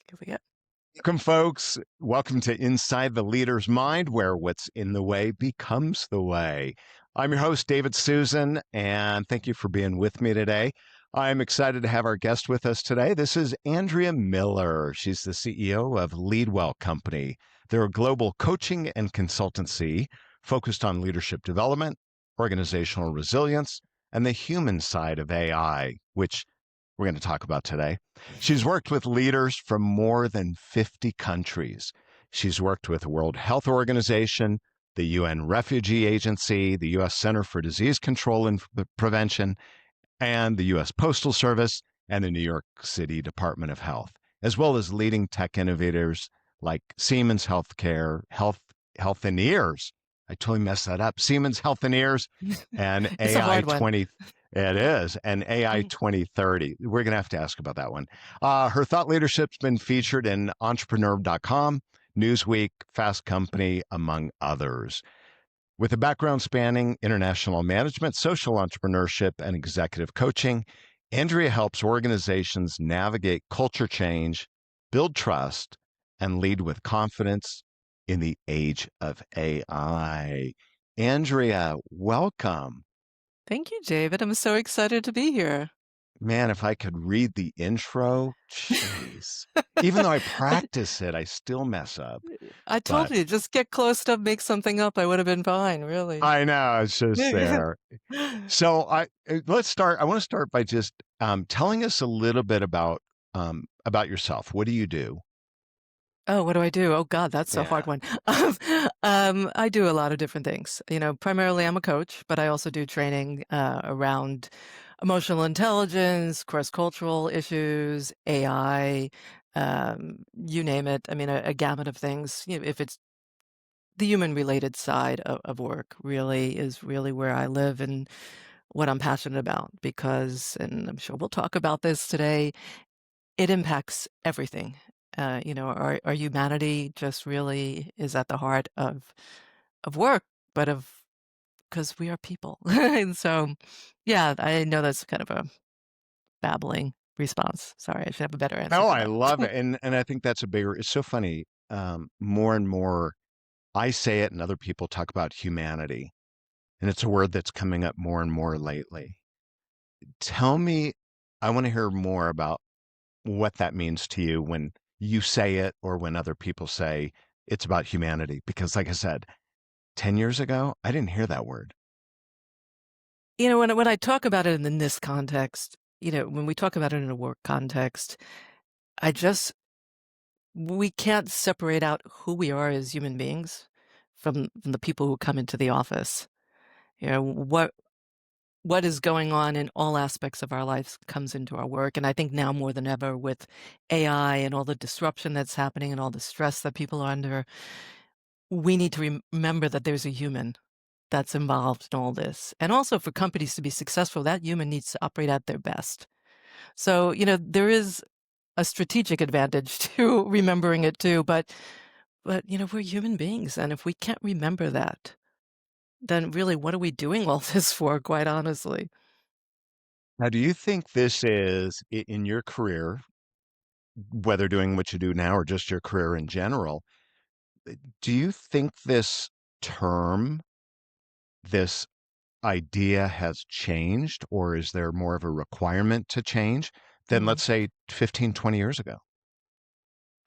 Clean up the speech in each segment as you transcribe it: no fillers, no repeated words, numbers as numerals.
Here we go. Welcome, folks. Welcome to Inside the Leader's Mind, where what's in the way becomes the way. I'm your host, David Susan, and thank you for being with me today. I'm excited to have our guest with us today. This is Andrea Miller. She's the CEO of Leadwell Company. They're a global coaching and consultancy focused on leadership development, organizational resilience, and the human side of AI, which we're going to talk about today. She's worked with leaders from more than 50 countries. She's worked with the World Health Organization, the UN Refugee Agency, the U.S. Center for Disease Control and Prevention, and the U.S. Postal Service, and the New York City Department of Health, as well as leading tech innovators like Siemens Healthcare, Health and Ears. I totally messed that up. Siemens Health and Ears and It's a AI hard one. 20. It is, and AI 2030. We're going to have to ask about that one. Her thought leadership's been featured in entrepreneur.com, Newsweek, Fast Company, among others. With a background spanning international management, social entrepreneurship, and executive coaching, Andrea helps organizations navigate culture change, build trust, and lead with confidence in the age of AI. Andrea, welcome. Thank you, David. I'm so excited to be here. Man, if I could read the intro, jeez. Even though I I, practice it, I still mess up. I told But you, just get close enough, make something up. I would have been fine, really. I know it's just there. So let's start. I want to start by just telling us a little bit about yourself. What do you do? Oh, what do I do? Oh God, that's a hard Yeah. one. I do a lot of different things. Primarily I'm a coach, but I also do training around emotional intelligence, cross-cultural issues, AI, you name it. I mean, a gamut of things. If it's the human-related side of work, really is really where I live and what I'm passionate about. Because, and I'm sure we'll talk about this today, it impacts everything. Our humanity just really is at the heart of work, but of because we are people. And so, yeah, I know that's kind of a babbling response. Sorry, I should have a better answer Oh, for I that. love it, and I think that's a bigger. It's so funny. More and more, I say it, and other people talk about humanity, and it's a word that's coming up more and more lately. Tell me, I want to hear more about what that means to you when you say it or when other people say it's about humanity. Because, like I said, 10 years ago, I didn't hear that word. When I talk about it in this context, when we talk about it in a work context, I just we can't separate out who we are as human beings from the people who come into the office. What is going on in all aspects of our lives comes into our work. And I think now more than ever with AI and all the disruption that's happening and all the stress that people are under, we need to remember that there's a human that's involved in all this. And also for companies to be successful, that human needs to operate at their best. So, there is a strategic advantage to remembering it too, but we're human beings. And if we can't remember that, then really what are we doing all this for, quite honestly? Now, do you think this is in your career, whether doing what you do now or just your career in general, do you think this term, this idea has changed, or is there more of a requirement to change than, let's say, 15, 20 years ago?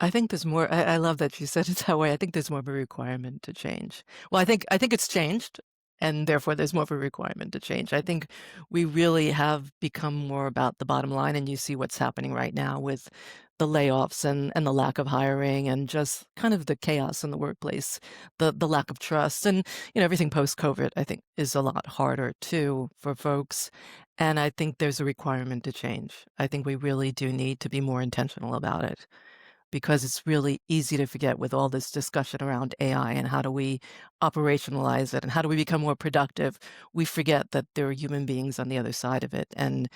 I think there's more. I love that you said it that way. I think there's more of a requirement to change. Well, I think it's changed, and therefore there's more of a requirement to change. I think we really have become more about the bottom line, and you see what's happening right now with the layoffs and the lack of hiring and just kind of the chaos in the workplace, the lack of trust, and everything post-COVID. I think is a lot harder too for folks, and I think there's a requirement to change. I think we really do need to be more intentional about it because it's really easy to forget with all this discussion around AI and how do we operationalize it and how do we become more productive. We forget that there are human beings on the other side of it. And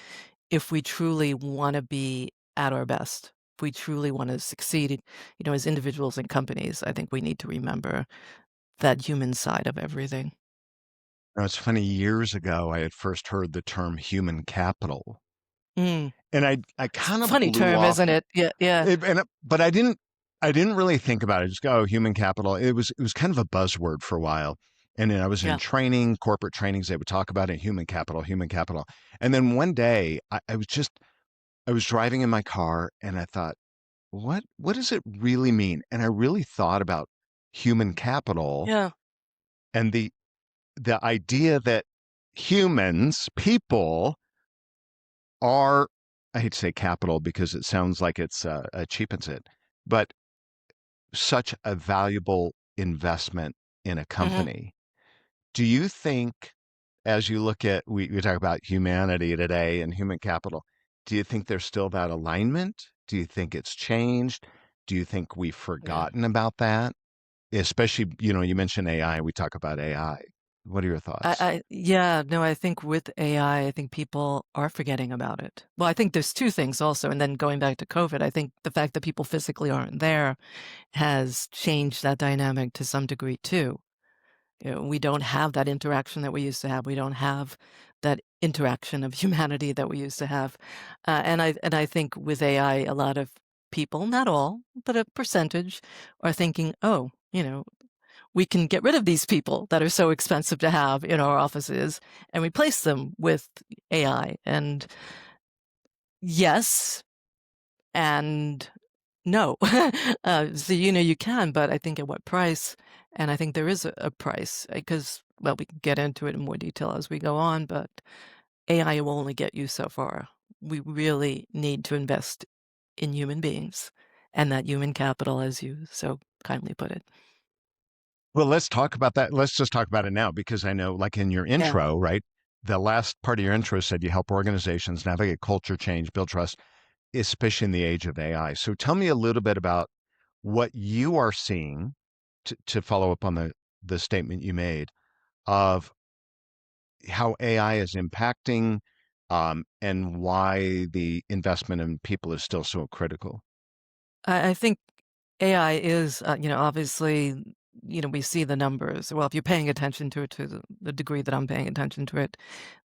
if we truly want to be at our best, if we truly want to succeed, as individuals and companies, I think we need to remember that human side of everything. Now, it's funny, years ago, I had first heard the term human capital. Mm. And I It's kind a of funny blew term, off isn't it? Yeah, yeah, but I didn't really think about it. Just go, oh, human capital. It was kind of a buzzword for a while. And then I was in yeah, training, corporate trainings, they would talk about it, human capital, human capital. And then one day I was driving in my car and I thought, what does it really mean? And I really thought about human capital yeah, and the idea that humans, people are, I hate to say capital because it sounds like it cheapens it, but such a valuable investment in a mhm, company. Do you think, as you look at, we talk about humanity today and human capital, do you think there's still that alignment? Do you think it's changed? Do you think we've yeah. forgotten about that? Especially, you mentioned AI, we talk about AI. What are your thoughts? Yeah, no, I think with AI, I think people are forgetting about it. Well, I think there's two things also, and then going back to COVID, I think the fact that people physically aren't there has changed that dynamic to some degree too. We don't have that interaction that we used to have. We don't have that interaction of humanity that we used to have. And I think with AI, a lot of people, not all, but a percentage, are thinking, oh, we can get rid of these people that are so expensive to have in our offices and replace them with AI. And yes, and no. So, you can, but I think at what price? And I think there is a price because, well, we can get into it in more detail as we go on, but AI will only get you so far. We really need to invest in human beings and that human capital, as you so kindly put it. Well, let's talk about that. Let's just talk about it now because I know, like in your Yeah. intro, right? The last part of your intro said you help organizations navigate culture change, build trust, especially in the age of AI. So tell me a little bit about what you are seeing to follow up on the statement you made of how AI is impacting and why the investment in people is still so critical. I think AI is, obviously, we see the numbers. Well, if you're paying attention to it to the degree that I'm paying attention to it,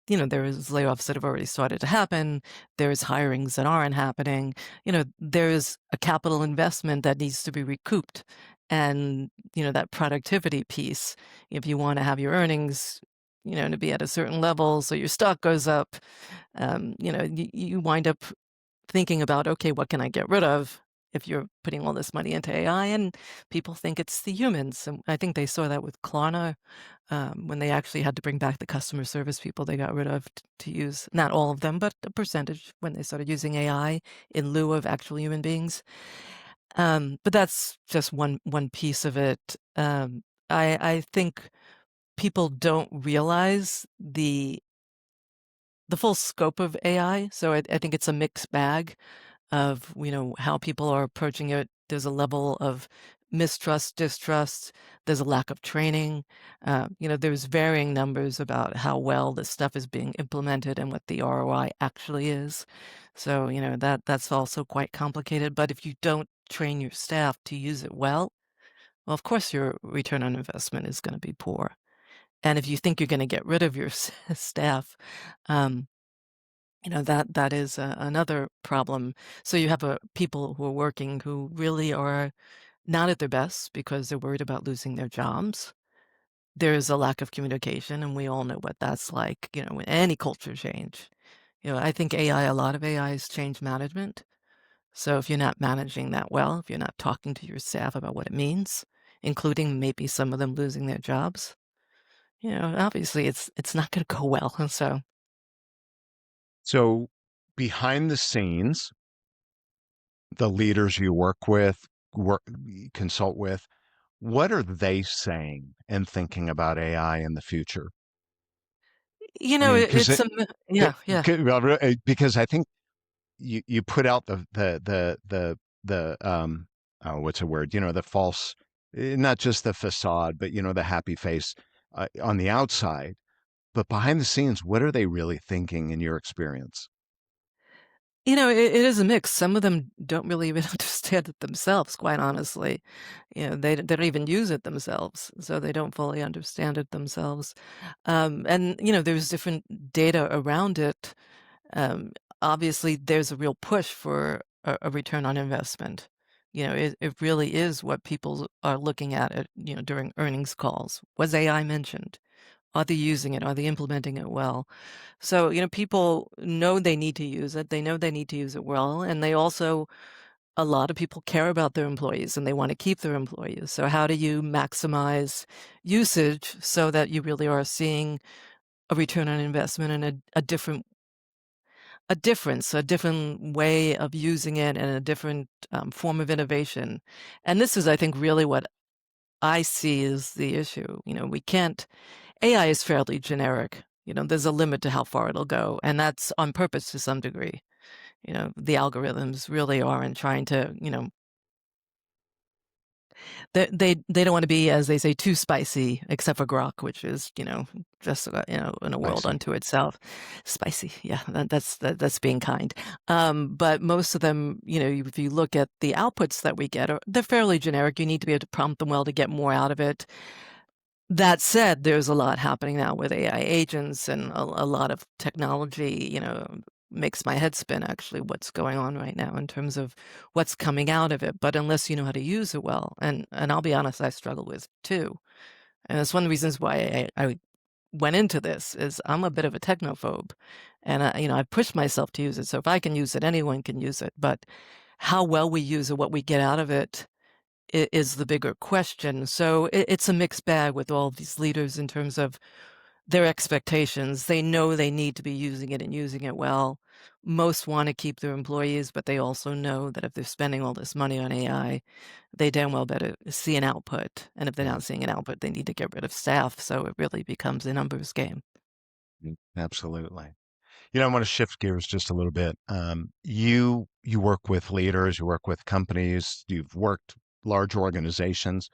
there is layoffs that have already started to happen. There's hirings that aren't happening. There's a capital investment that needs to be recouped. And, that productivity piece, if you want to have your earnings, to be at a certain level so your stock goes up, you wind up thinking about, okay, what can I get rid of if you're putting all this money into AI? And people think it's the humans. And I think they saw that with Klarna when they actually had to bring back the customer service people they got rid of to use, not all of them, but a percentage when they started using AI in lieu of actual human beings. But that's just one piece of it. I think people don't realize the full scope of AI. So I think it's a mixed bag of, how people are approaching it. There's a level of mistrust, distrust. There's a lack of training. There's varying numbers about how well this stuff is being implemented and what the ROI actually is. So, that's also quite complicated. But if you don't train your staff to use it well, of course your return on investment is going to be poor. And if you think you're going to get rid of your staff, um, that is another problem. So you have people who are working who really are not at their best because they're worried about losing their jobs. There's a lack of communication, and we all know what that's like, with any culture change. I think AI, a lot of AI is change management. So if you're not managing that well, if you're not talking to your staff about what it means, including maybe some of them losing their jobs, obviously it's not going to go well. So So behind the scenes, the leaders you work, consult with, what are they saying and thinking about AI in the future? I mean, because it's yeah, yeah. because I think you put out the oh, what's a word? The false, not just the facade, but the happy face on the outside. But behind the scenes, what are they really thinking in your experience? It is a mix. Some of them don't really even understand it themselves, quite honestly. They don't even use it themselves, so they don't fully understand it themselves. And there's different data around it. obviously there's a real push for a return on investment. It really is what people are looking at, during earnings calls. Was AI mentioned? Are they using it? Are they implementing it well? So, people know they need to use it. They know they need to use it well. And they also, a lot of people care about their employees and they want to keep their employees. So how do you maximize usage so that you really are seeing a return on investment and a different way of using it and a different form of innovation? And this is, I think, really what I see is the issue. We can't AI is fairly generic. There's a limit to how far it'll go, and that's on purpose to some degree. The algorithms really are in trying to, they don't want to be, as they say, too spicy, except for Grok, which is, just in a I world see. unto itself. Spicy, yeah, that's being kind. But most of them, if you look at the outputs that we get, they're fairly generic. You need to be able to prompt them well to get more out of it. That said, there's a lot happening now with AI agents and a lot of technology, makes my head spin actually what's going on right now in terms of what's coming out of it. But unless you know how to use it well, and I'll be honest, I struggle with too. And it's one of the reasons why I went into this is I'm a bit of a technophobe, and I push myself to use it. So if I can use it, anyone can use it. But how well we use it, what we get out of it, is the bigger question. So it's a mixed bag with all these leaders in terms of their expectations. They know they need to be using it and using it well. Most want to keep their employees, but they also know that if they're spending all this money on AI, they damn well better see an output. And if they're Mm, not seeing an output, they need to get rid of staff. So it really becomes a numbers game. absolutely. I want to shift gears just a little bit. You work with leaders, you work with companies, you've worked large organizations.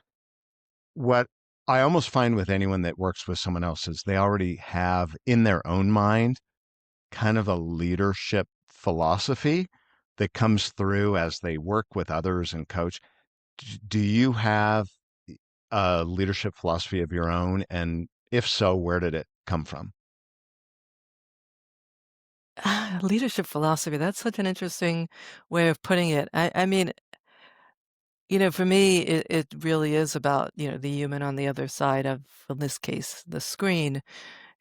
What I almost find with anyone that works with someone else is they already have in their own mind kind of a leadership philosophy that comes through as they work with others and coach. Do you have a leadership philosophy of your own? And if so, where did it come from? Leadership philosophy, that's such an interesting way of putting it. I mean, for me, it really is about, the human on the other side of, in this case, the screen.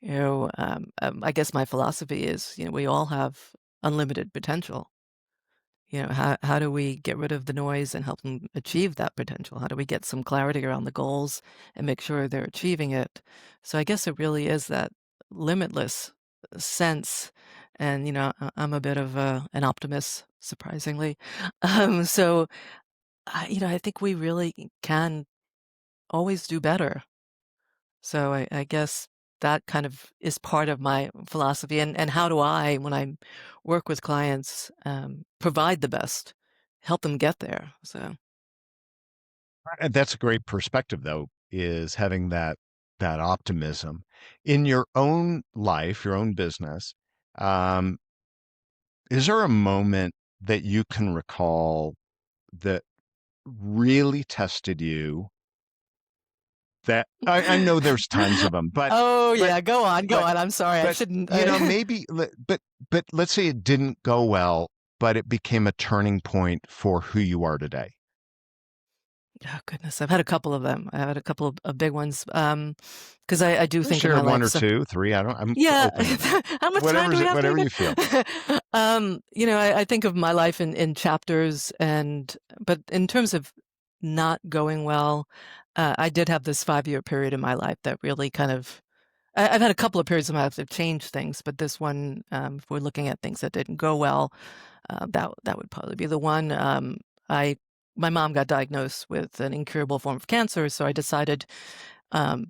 I guess my philosophy is, we all have unlimited potential. How do we get rid of the noise and help them achieve that potential? How do we get some clarity around the goals and make sure they're achieving it? So I guess it really is that limitless sense. And, I'm a bit of an optimist, surprisingly. So, I think we really can always do better. So I guess that kind of is part of my philosophy. And how do I, when I work with clients, provide the best, help them get there? So And that's a great perspective, though, is having that optimism in your own life, your own business. Um, is there a moment that you can recall that really tested you? That I know there's tons of them, oh but yeah, go on, go but on. I'm sorry, I but shouldn't. maybe but let's say it didn't go well, but it became a turning point for who you are today. Oh goodness, I've had a couple of them. I had a couple of big ones. Because I do think in Share my one life, or so two, three. I'm yeah. open to that. How much time do we have, Whatever David? you feel. I think of my life in chapters, but in terms of not going well, I did have this 5-year period in my life that really kind of. I've had a couple of periods in my life that have changed things, but this one, if we're looking at things that didn't go well, that would probably be the one. I My mom got diagnosed with an incurable form of cancer, so I decided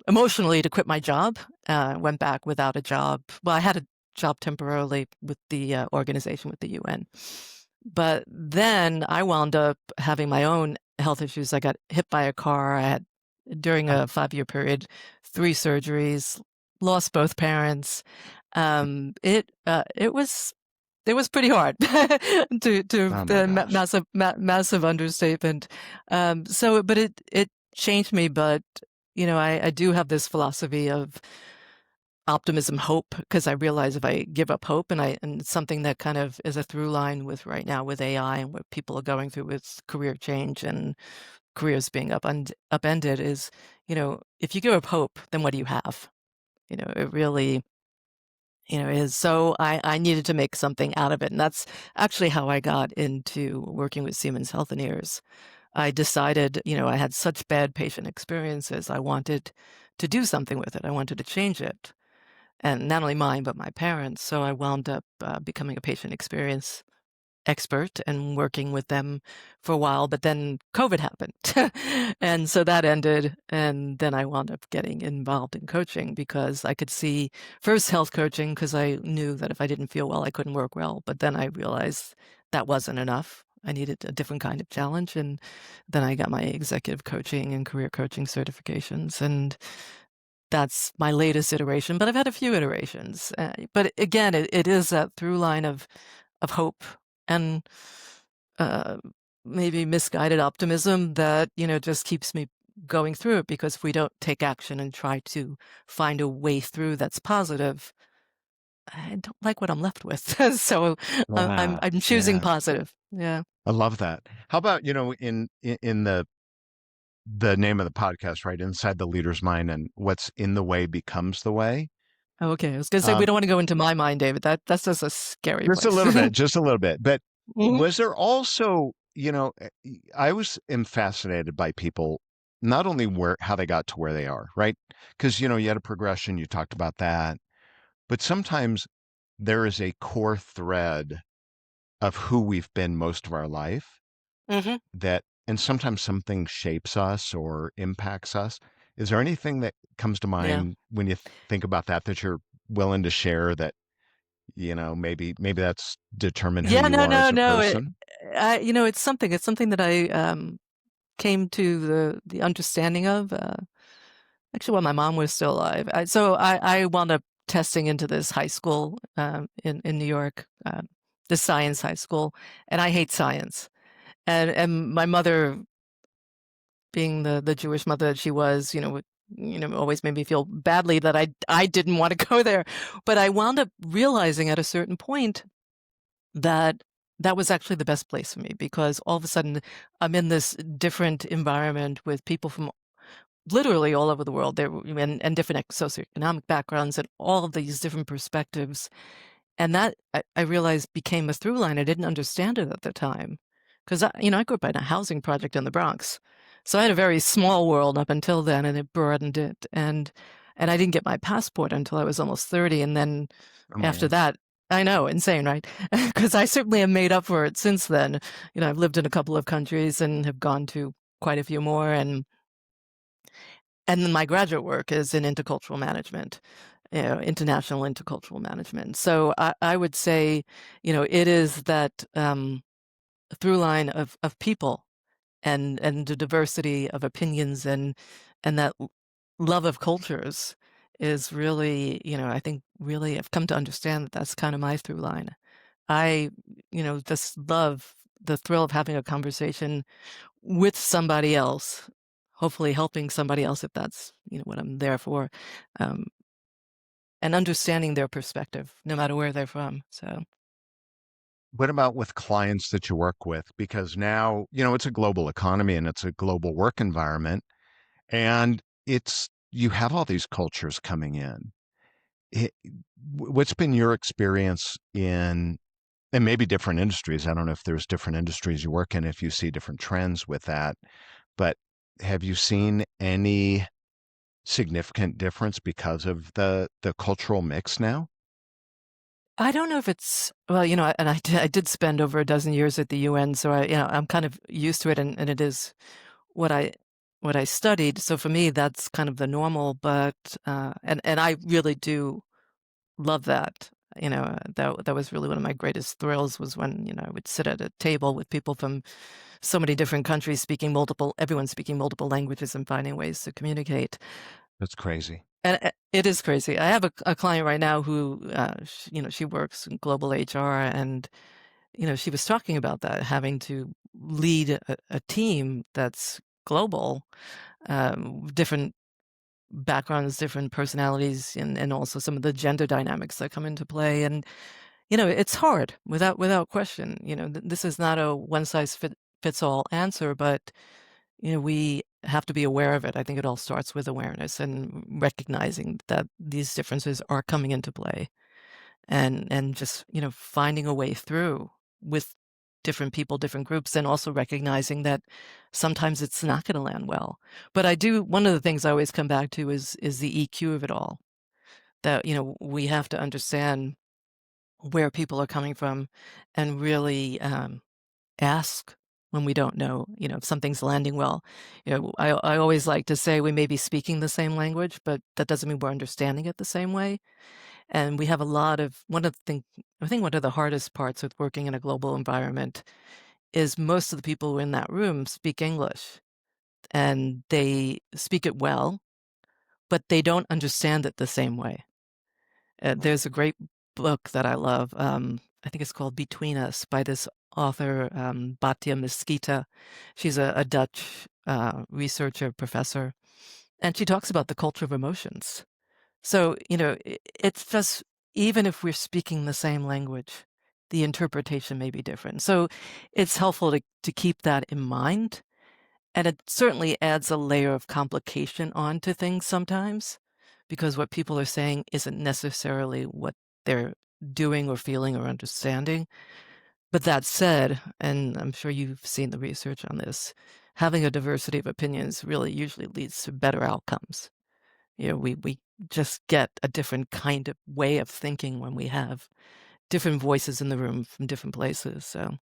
emotionally to quit my job. Went back without a job. Well, I had a job temporarily with the organization with the UN. But then I wound up having my own health issues. I got hit by a car. I had, during Oh, a 5-year period, 3 surgeries, lost both parents. It was pretty hard to oh my gosh. massive understatement. But it changed me. But I do have this philosophy of optimism, hope, because I realize if I give up hope, and it's something that kind of is a through line with right now with AI and what people are going through with career change and careers being upended is, if you give up hope, then what do you have? It really, is so I needed to make something out of it. And that's actually how I got into working with Siemens Healthineers. I decided, I had such bad patient experiences. I wanted to do something with it. I wanted to change it. And not only mine, but my parents. So I wound up becoming a patient experience expert and working with them for a while, but then COVID happened. And so that ended, and then I wound up getting involved in coaching because I could see first health coaching because I knew that if I didn't feel well, I couldn't work well. But then I realized that wasn't enough. I needed a different kind of challenge, and then I got my executive coaching and career coaching certifications, and that's my latest iteration, but I've had a few iterations. But again, it is that through line of hope and uh, maybe misguided optimism that, just keeps me going through it because if we don't take action and try to find a way through that's positive, I don't like what I'm left with. So Yeah, I'm choosing yeah. positive. Yeah. I love that. How about, in the name of the podcast, right? Inside the leader's mind, and what's in the way becomes the way. Okay. I was going to say we Um, don't want to go into my mind, David. That's just a scary just a place. little bit, just a little bit. But Mhm. was there also, I was am fascinated by people, not only how they got to where they are, right? Because, you had a progression, you talked about that, but sometimes there is a core thread of who we've been most of our life Mhm. and sometimes something shapes us or impacts us. Is there anything that comes to Yeah. mind when you think about that you're willing to share that, maybe that's determined who Yeah, you no, are no, as a no. person? It's something that I came to the understanding of. Actually, while my mom was still alive. So I wound up testing into this high school in New York, this science high school, and I hate science. And my mother, being the Jewish mother that she was, always made me feel badly that I didn't want to go there. But I wound up realizing at a certain point that that was actually the best place for me because all of a sudden I'm in this different environment with people from literally all over the world. And different socioeconomic backgrounds and all of these different perspectives. And that I realized became a through line. I didn't understand it at the time because I grew up in a housing project in the Bronx, so I had a very small world up until then, and it broadened it. And I didn't get my passport until I was almost 30, and then Oh after man. that. I know, insane, right? Because I certainly have made up for it since then. I've lived in a couple of countries and have gone to quite a few more, and then my graduate work is in intercultural management, international intercultural management. So I would say, it is that through line of people and the diversity of opinions and that love of cultures is really, I think really I've come to understand that that's kind of my through line. I, just love the thrill of having a conversation with somebody else, hopefully helping somebody else if that's, what I'm there for, um, and understanding their perspective, no matter where they're from. So What about with clients that you work with? Because now, it's a global economy and it's a global work environment, and you have all these cultures coming in. It, what's been your experience and maybe different industries? I don't know if there's different industries you work in, if you see different trends with that, but have you seen any significant difference because of the cultural mix now? I don't know if it's well, and I did spend over a dozen years at the UN, so I'm kind of used to it, and it is what I studied. So for me, that's kind of the normal. But and I really do love that. That was really one of my greatest thrills was when, I would sit at a table with people from so many different countries everyone speaking multiple languages and finding ways to communicate. That's crazy. And it is crazy. I have a client right now who, she works in global HR, and she was talking about that having to lead a team that's global, different. backgrounds, different personalities, and also some of the gender dynamics that come into play. And, you know, it's hard without question. You know, this is not a fits all answer, but, you know, we have to be aware of it. I think it all starts with awareness and recognizing that these differences are coming into play, and just, you know, finding a way through with different people, different groups, and also recognizing that sometimes it's not going to land well. But one of the things I always come back to is the EQ of it all. That, you know, we have to understand where people are coming from and really ask when we don't know, you know, if something's landing well. You know, I always like to say we may be speaking the same language, but that doesn't mean we're understanding it the same way. And we have a lot of one of the thing I think one of the hardest parts with working in a global environment is most of the people in that room speak English, and they speak it well, but they don't understand it the same way. There's a great book that I love, I think it's called Between Us by this author, Batya Mesquita. She's a Dutch, researcher, professor, and she talks about the culture of emotions. So, you know, it's just even if we're speaking the same language, the interpretation may be different. So it's helpful to keep that in mind. And it certainly adds a layer of complication onto things sometimes, because what people are saying isn't necessarily what they're doing or feeling or understanding. But that said, and I'm sure you've seen the research on this, having a diversity of opinions really usually leads to better outcomes. You know, we just get a different kind of way of thinking when we have different voices in the room from different places. So,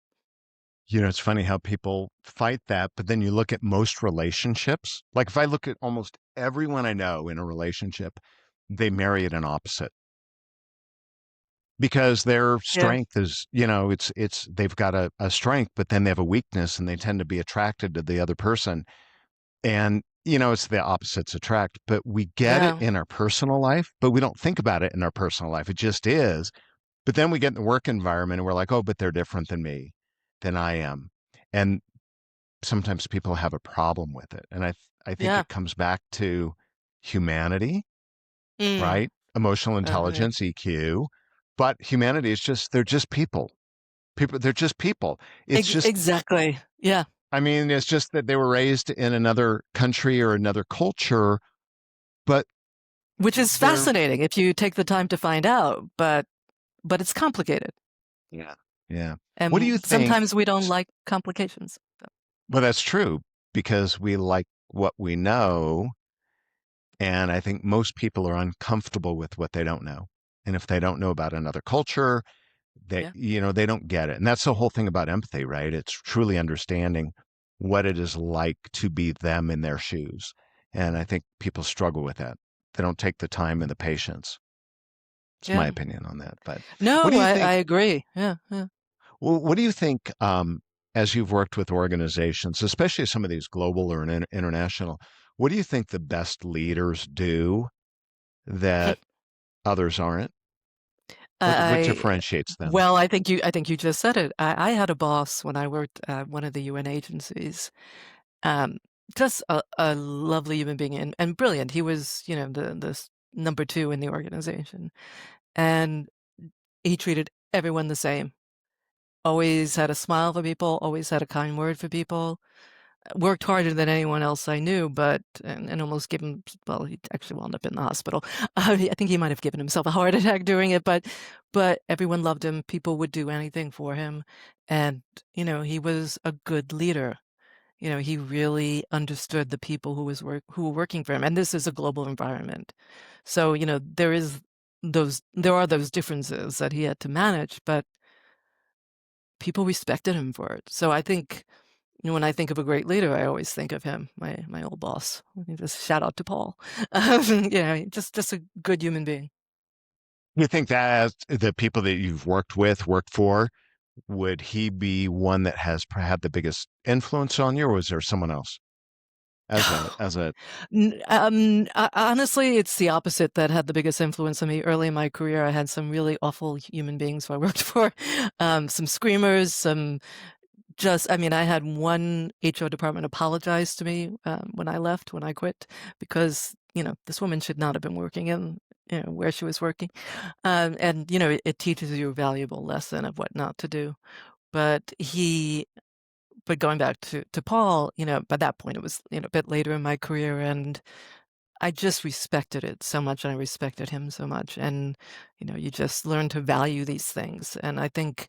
You know, it's funny how people fight that, but then you look at most relationships. Like if I look at almost everyone I know in a relationship, they marry at an opposite because their yeah, strength is, it's they've got a strength, but then they have a weakness and they tend to be attracted to the other person. And, it's the opposites attract, but we get it yeah, in our personal life, but we don't think about it in our personal life. It just is. But then we get in the work environment and we're like, oh, but they're different than me, than I am. And sometimes people have a problem with it. And I think yeah. it comes back to humanity, Mm, right? Emotional agree. intelligence, EQ. But humanity is just, they're just people. People, they're just people. It's just, Exactly. Yeah. I mean, it's just that they were raised in another country or another culture, but Which is they're, fascinating if you take the time to find out, but it's complicated, yeah. Yeah. What do and you think? sometimes we don't like complications. So, Well, that's true because we like what we know. And I think most people are uncomfortable with what they don't know. And if they don't know about another culture, yeah, they don't get it. And that's the whole thing about empathy, right? It's truly understanding what it is like to be them in their shoes. And I think people struggle with that. They don't take the time and the patience. It's my yeah. opinion on that. But what do No, you I think? agree. Yeah, yeah. Well, what do you think, as you've worked with organizations, especially some of these global or international, what do you think the best leaders do that others aren't? What I differentiates them? well, I think you just said it. I had a boss when I worked at one of the UN agencies. Um, just a lovely human being and brilliant. He was, you know, the number two in the organization, and he treated everyone the same. Always had a smile for people, always had a kind word for people, worked harder than anyone else I knew, but and almost gave him well, he actually wound up in the hospital. I think he might have given himself a heart attack doing it, but everyone loved him. People would do anything for him, and, you know, he was a good leader. You know, he really understood the people who were working for him, and this is a global environment. So, you know, there are those differences that he had to manage, but people respected him for it. So I think, you know, when I think of a great leader, I always think of him, my old boss. Just shout out to Paul. Just a good human being. You think that the people that you've worked with, worked for, would he be one that has had the biggest influence on you, or was there someone else as a Honestly, it's the opposite that had the biggest influence on me. Early in my career, I had some really awful human beings who I worked for, some screamers, I mean, I had one HR department apologize to me when I left, when I quit, because this woman should not have been working in, where she was working. And, it teaches you a valuable lesson of what not to do. But but going back to Paul, by that point, it was, a bit later in my career, and I just respected it so much, and I respected him so much. And, you just learn to value these things. And I think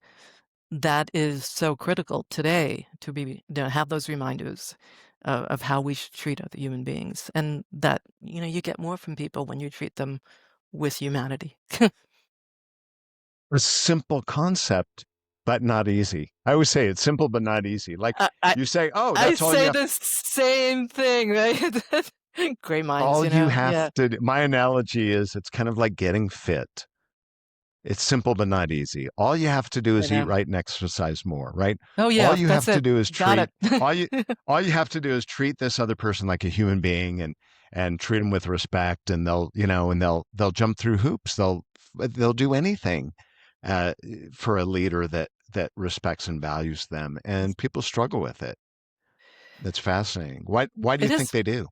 that is so critical today to have those reminders of how we should treat other human beings. And that, you get more from people when you treat them with humanity. A simple concept, but not easy. I always say it's simple, but not easy. Like I, I, you say, oh, I that's all you say have. the same thing, right? Great minds, All you have yeah, to do, my analogy is it's kind of like getting fit. It's simple but not easy. All you have to do I is eat know. right and exercise more, right? Oh All yeah, you that's have to it. do is Got treat it. all you have to do is treat this other person like a human being and treat them with respect, and they'll jump through hoops. They'll do anything uh, for a leader that respects and values them, and people struggle with it. That's fascinating. Why do you It think is. they do?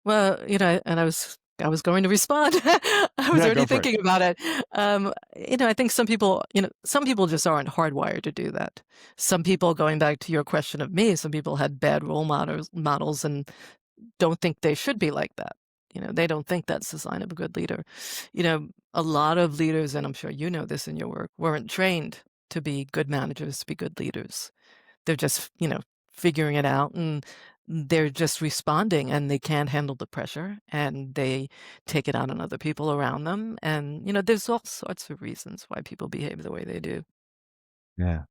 Well, and I was going to respond. I was Yeah, already go for it. thinking about it. I think some people just aren't hardwired to do that. Some people, going back to your question of me, some people had bad role models and don't think they should be like that. They don't think that's the sign of a good leader. A lot of leaders, and I'm sure you know this in your work, weren't trained to be good managers, to be good leaders. They're just, figuring it out, and they're just responding, and they can't handle the pressure, and they take it out on other people around them. And, there's all sorts of reasons why people behave the way they do. Yeah.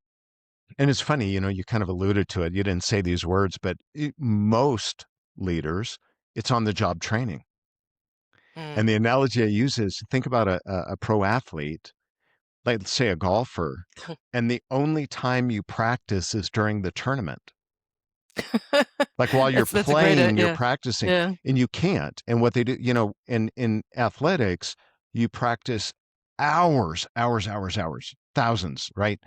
And it's funny, you kind of alluded to it. You didn't say these words, but most leaders, it's on the job training. Mm. And the analogy I use is think about a pro athlete, like let's say a golfer, and the only time you practice is during the tournament. Like while you're That's a great, playing, you're yeah, practicing, yeah, and you can't. And what they do, in athletics, you practice hours, hours, hours, hours, thousands, right?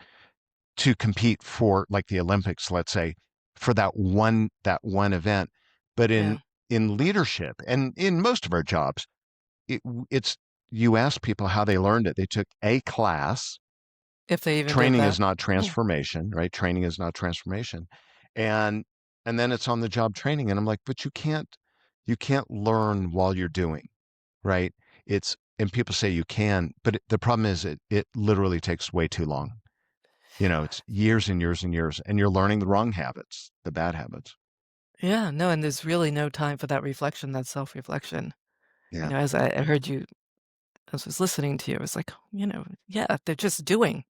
To compete for like the Olympics, let's say, for that one event. But yeah, in leadership and in most of our jobs, it, it's you ask people how they learned it. They took a class. if they even did Training is that. not transformation, right? Training is not transformation. And and then it's on the job training. And I'm like, but you can't learn while you're doing, right? It's and people say you can, but the problem is it literally takes way too long. It's years and years and years, and you're learning the wrong habits, the bad habits. Yeah, no, and there's really no time for that reflection, that self-reflection. Yeah. As I heard you, as I was listening to you, I was like, yeah, they're just doing.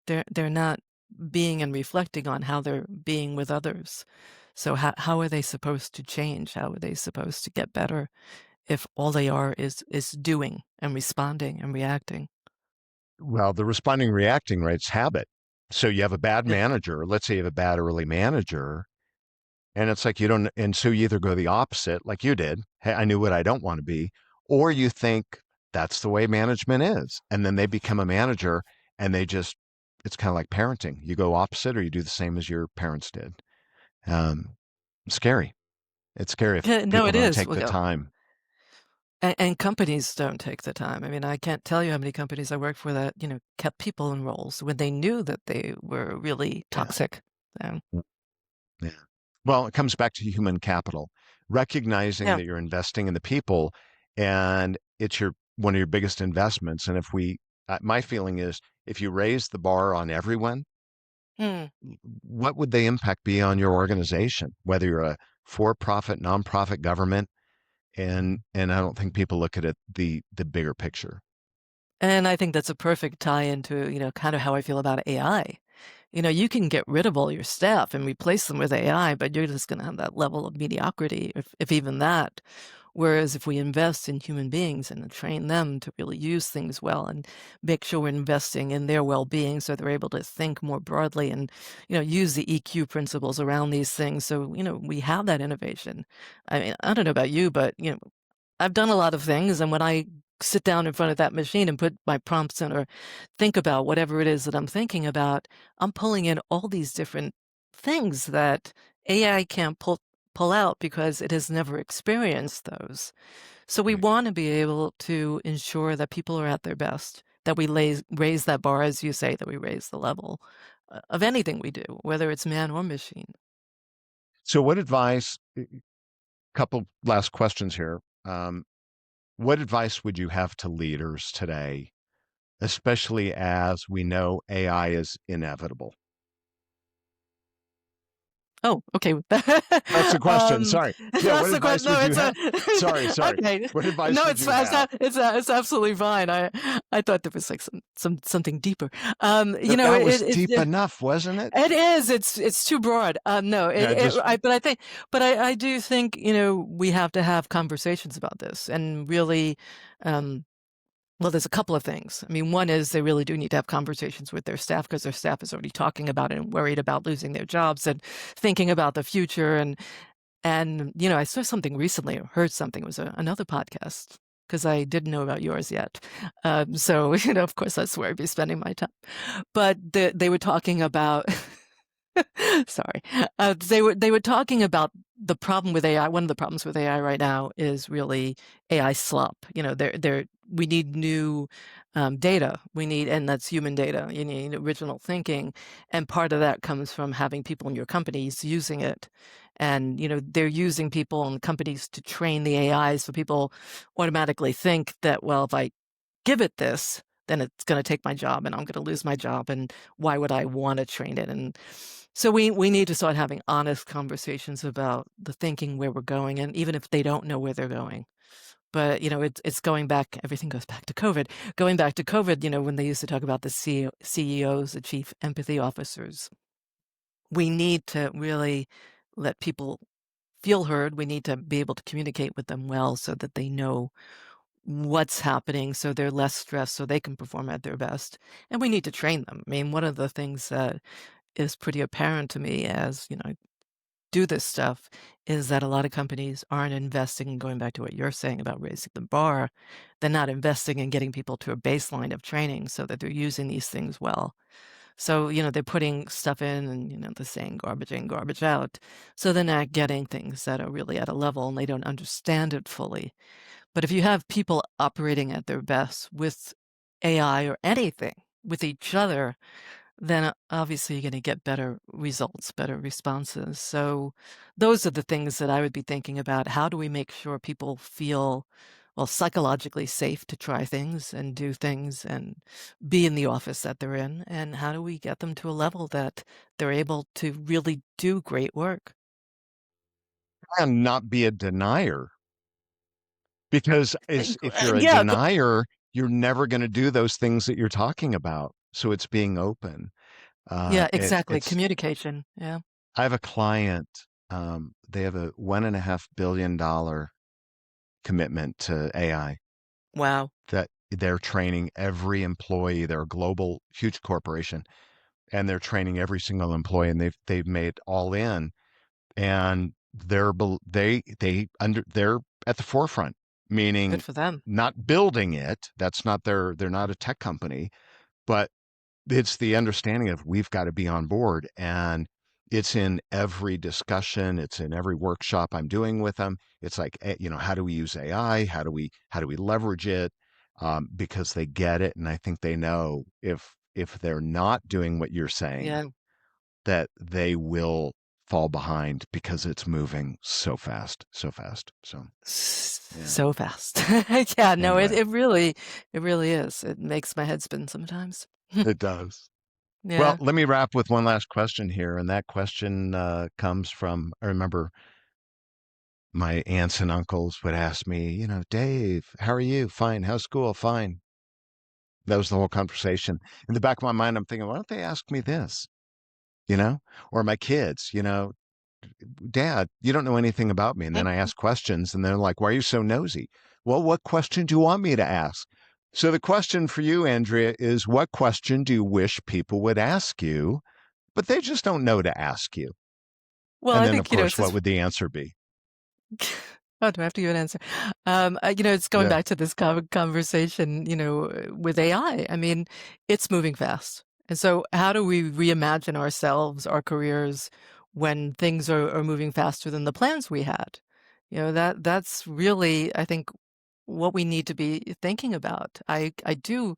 They're not being and reflecting on how they're being with others. So how are they supposed to change? How are they supposed to get better if all they are is doing and responding and reacting? Well, the responding reacting, right? It's habit. So you have a bad Yeah. manager. Let's say you have a bad early manager, and it's like you don't, and so you either go the opposite, like you did. Hey, I knew what I don't want to be, or you think that's the way management is, and then they become a manager, and it's kind of like parenting. You go opposite, or you do the same as your parents did. Um, scary. It's scary if Yeah, no, people it don't is. take Well, the yeah, time. and companies don't take the time. I mean, I can't tell you how many companies I worked for that, kept people in roles when they knew that they were really Yeah. toxic. So, Yeah. Well, it comes back to human capital, recognizing yeah. that you're investing in the people and it's your one of your biggest investments. And if my feeling is if you raise the bar on everyone, Hmm. what would the impact be on your organization, whether you're a for-profit, nonprofit government? And I don't think people look at it the bigger picture. And I think that's a perfect tie into, kind of how I feel about AI. You can get rid of all your staff and replace them with AI, but you're just going to have that level of mediocrity, if even that. Whereas if we invest in human beings and train them to really use things well and make sure we're investing in their well-being so they're able to think more broadly and, use the EQ principles around these things. So, we have that innovation. I mean, I don't know about you, but, I've done a lot of things, and when I sit down in front of that machine and put my prompts in or think about whatever it is that I'm thinking about, I'm pulling in all these different things that AI can't pull out because it has never experienced those. So we Right. want to be able to ensure that people are at their best, that we raise that bar, as you say, that we raise the level of anything we do, whether it's man or machine. So, what advice? Couple last questions here. What advice would you have to leaders today, especially as we know AI is inevitable? Oh, okay. That's the question. Sorry. Yeah. What That's the question. advice No, would you it's have? Sorry. okay. What advice No, would it's you fi- it's have? a- it's a- it's absolutely fine. I thought there was like something deeper. That that was deep enough, wasn't it? It is. It's too broad. No, Yeah. Just but I do think, we have to have conversations about this and really, um, well, there's a couple of things. I mean, one is they really do need to have conversations with their staff because their staff is already talking about it and worried about losing their jobs and thinking about the future. And I saw something recently, or heard something. It was another podcast because I didn't know about yours yet. So, of course, that's where I'd be spending my time. But they were talking about sorry. They were talking about the problem with AI. One of the problems with AI right now is really AI slop. We need new data. And that's human data. You need original thinking, and part of that comes from having people in your companies using it. And they're using people in companies to train the AI, so people automatically think that, well, if I give it this, then it's going to take my job, and I'm going to lose my job. And why would I want to train it? And so we need to start having honest conversations about the thinking, where we're going, and even if they don't know where they're going. But it's going back. Everything goes back to COVID. Going back to COVID, when they used to talk about the CEOs, the chief empathy officers, we need to really let people feel heard. We need to be able to communicate with them well so that they know what's happening, so they're less stressed, so they can perform at their best. And we need to train them. I mean, one of the things that is pretty apparent to me as, I do this stuff is that a lot of companies aren't investing in going back to what you're saying about raising the bar. They're not investing in getting people to a baseline of training so that they're using these things well. So, they're putting stuff in and, they're saying garbage in, garbage out. So they're not getting things that are really at a level and they don't understand it fully. But if you have people operating at their best with AI or anything, with each other, then obviously you're going to get better results, better responses. So those are the things that I would be thinking about. How do we make sure people feel, well, psychologically safe to try things and do things and be in the office that they're in? And how do we get them to a level that they're able to really do great work? and not be a denier. Because is if you're a Yeah, denier, you're never going to do those things that you're talking about. So it's being open. yeah, It, exactly. it's. Communication. Yeah. I have a client. They have a $1.5 billion commitment to AI Wow. that they're training every employee. They're a global, huge corporation, and they're training every single employee. And they've made all in, and they're at the forefront, Good meaning for them. not building it. That's not they're not a tech company, but it's the understanding of we've got to be on board. And it's in every discussion, it's in every workshop I'm doing with them. It's like, how do we use AI? How do we leverage it? Because they get it, and I think they know if they're not doing what you're saying, Yeah. that they will fall behind because it's moving so fast, so fast. So yeah. So fast. Yeah, no, it Anyway, it really is. It makes my head spin sometimes. it does. Well, Yeah. let me wrap with one last question here, and that question comes from, I remember my aunts and uncles would ask me, Dave, how are you? Fine. How's school? Fine. That was the whole conversation. In the back of my mind, I'm thinking, why don't they ask me this? You know, or my kids, Dad, you don't know anything about me. And then I ask questions, and they're like, why are you so nosy? Well, what question do you want me to ask? So the question for you, Andrea, is what question do you wish people would ask you, but they just don't know to ask you? Well, And I then, of think, course, what since would the answer be? oh, do I have to give an answer? It's going Yeah. back to this conversation, with AI. I mean, it's moving fast. And so how do we reimagine ourselves, our careers when things are moving faster than the plans we had. That's really, I think, what we need to be thinking about. I do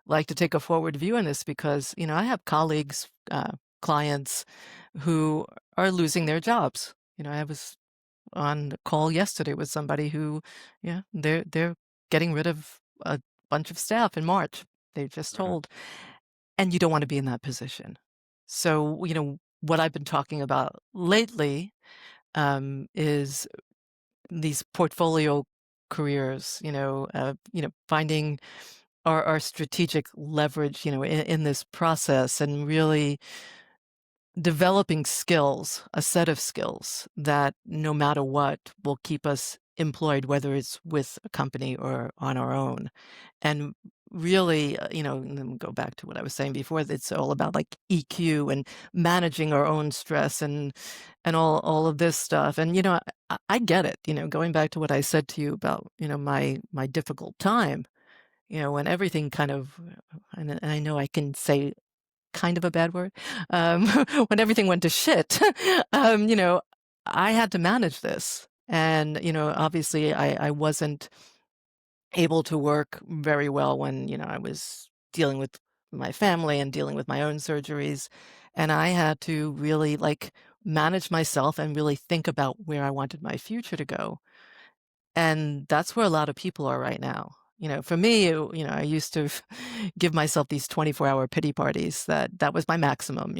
like to take a forward view on this because, I have colleagues, clients who are losing their jobs. I was on a call yesterday with somebody who, yeah, they're getting rid of a bunch of staff in March. They just Mhm. told, and you don't want to be in that position. So, what I've been talking about lately is these portfolio careers. Finding our strategic leverage, in this process, and really developing skills, a set of skills that no matter what will keep us employed, whether it's with a company or on our own. And really, and then go back to what I was saying before, it's all about like EQ and managing our own stress and all of this stuff. And I get it. Going back to what I said to you about my difficult time. When everything kind of, and I know I can say kind of a bad word, when everything went to shit, I had to manage this. And, obviously I wasn't able to work very well when, I was dealing with my family and dealing with my own surgeries. And I had to really like manage myself and really think about where I wanted my future to go. And that's where a lot of people are right now. For me, I used to give myself these 24-hour pity parties. That was my maximum.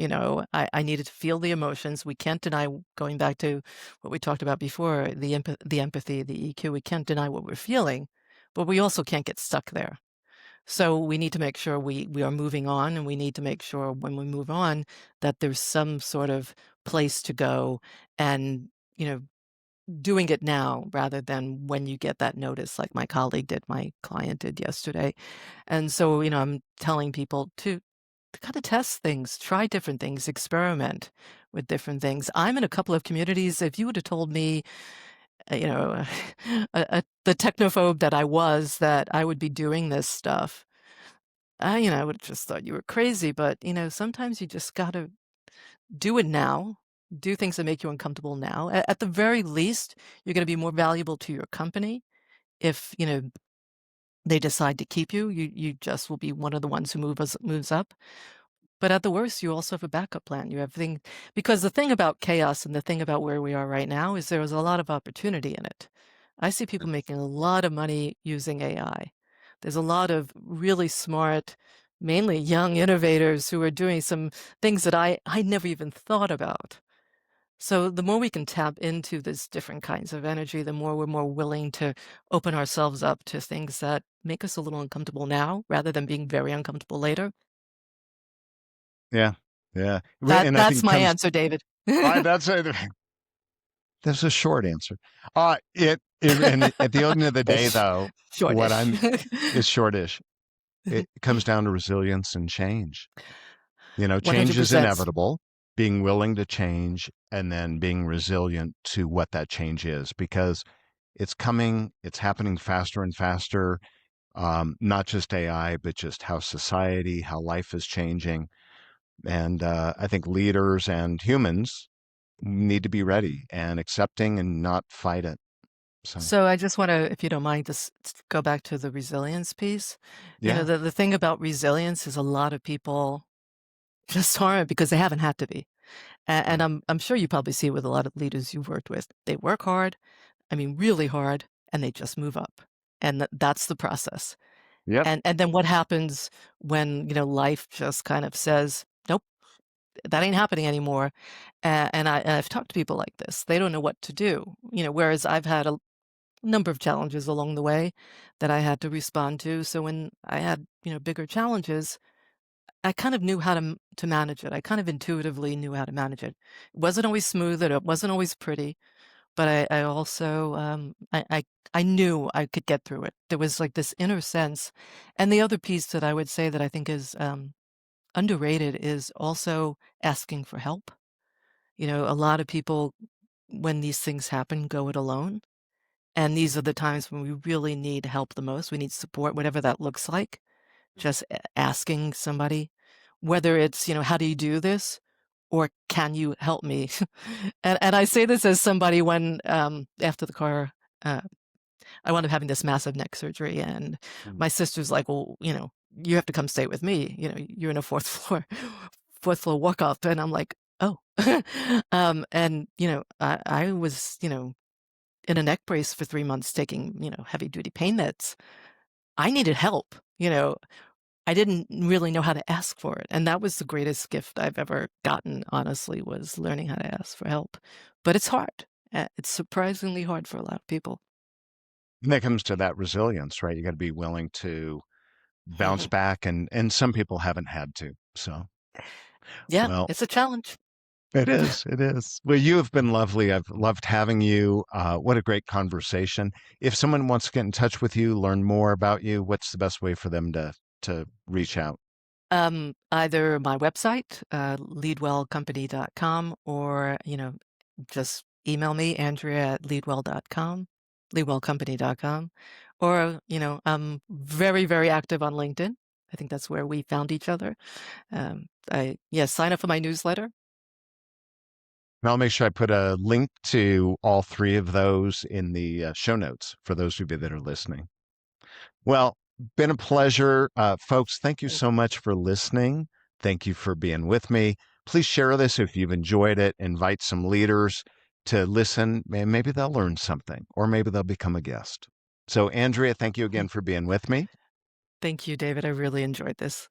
I needed to feel the emotions. We can't deny, going back to what we talked about before, the empathy, the EQ. We can't deny what we're feeling, but we also can't get stuck there. So we need to make sure we are moving on, and we need to make sure when we move on that there's some sort of place to go, and doing it now rather than when you get that notice like my colleague did, my client did yesterday. And so, I'm telling people to kind of test things, try different things, experiment with different things. I'm in a couple of communities. If you would have told me, you know, the technophobe that I was, that I would be doing this stuff, I would have just thought you were crazy. But, sometimes you just got to do it now. Do things that make you uncomfortable now. At the very least, you're going to be more valuable to your company if they decide to keep you. You just will be one of the ones who moves up. But at the worst, you also have a backup plan. You have thing because the thing about chaos and the thing about where we are right now is there is a lot of opportunity in it. I see people making a lot of money using AI. There's a lot of really smart, mainly young innovators who are doing some things that I never even thought about. So the more we can tap into these different kinds of energy, the more we're more willing to open ourselves up to things that make us a little uncomfortable now, rather than being very uncomfortable later. Yeah, yeah. That And I think that's it my comes. answer, David. That's a that's a short answer. And at the end of the day, though, what Shortish. I'm is shortish. It comes down to resilience and change. Change is 100%. inevitable. Being willing to change and then being resilient to what that change is, because it's coming, it's happening faster and faster. Not just AI, but just how society, how life is changing. And I think leaders and humans need to be ready and accepting and not fight it. So, So I just want to, if you don't mind, just go back to the resilience piece. yeah. The thing about resilience is a lot of people just aren't, because they haven't had to be. And Right. I'm sure you probably see with a lot of leaders you've worked with. They work hard, I mean, really hard, and they just move up. And that's the process. Yep. And then what happens when, life just kind of says, "Nope, that ain't happening anymore." I've talked to people like this. They don't know what to do. Whereas I've had a number of challenges along the way that I had to respond to. So when I had, bigger challenges, I kind of knew how to manage it. I kind of intuitively knew how to manage it. It wasn't always smooth, and it wasn't always pretty, but I also, I knew I could get through it. There was, like, this inner sense. And the other piece that I would say that I think is, underrated is also asking for help. A lot of people, when these things happen, go it alone, and these are the times when we really need help the most. We need support, whatever that looks like. Just asking somebody, whether it's, "How do you do this?" or can you help me? And I say this as somebody when, after the car, uh, I wound up having this massive neck surgery, and Mm. my sister's like, "Well, you have to come stay with me. You're in a fourth floor, fourth floor walk up." And I'm like, "Oh," and I was, in a neck brace for 3 months, taking heavy duty pain meds. I needed help. I didn't really know how to ask for it, and that was the greatest gift I've ever gotten, honestly, was learning how to ask for help. But it's hard. It's surprisingly hard for a lot of people. And that comes to that resilience, right? You got to be willing to bounce back, and some people haven't had to. So, Yeah, well, it's a challenge. it is. It is. Well, you have been lovely. I've loved having you. What a great conversation. If someone wants to get in touch with you, learn more about you, what's the best way for them to reach out? Either my website, leadwellcompany.com, or, just email me, Andrea at leadwell.com, leadwellcompany.com, or, I'm very, very active on LinkedIn. I think that's where we found each other. Sign up for my newsletter. And I'll make sure I put a link to all three of those in the show notes for those of you that are listening. Well, been a pleasure. Folks, thank you Thank so you. much for listening. Thank you for being with me. Please share this if you've enjoyed it. Invite some leaders to listen. Maybe they'll learn something, or maybe they'll become a guest. So, Andrea, thank you again for being with me. Thank you, David. I really enjoyed this.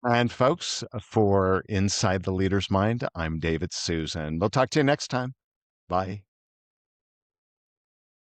And, folks, for Inside the Leader's Mind, I'm David Susan. We'll talk to you next time. Bye.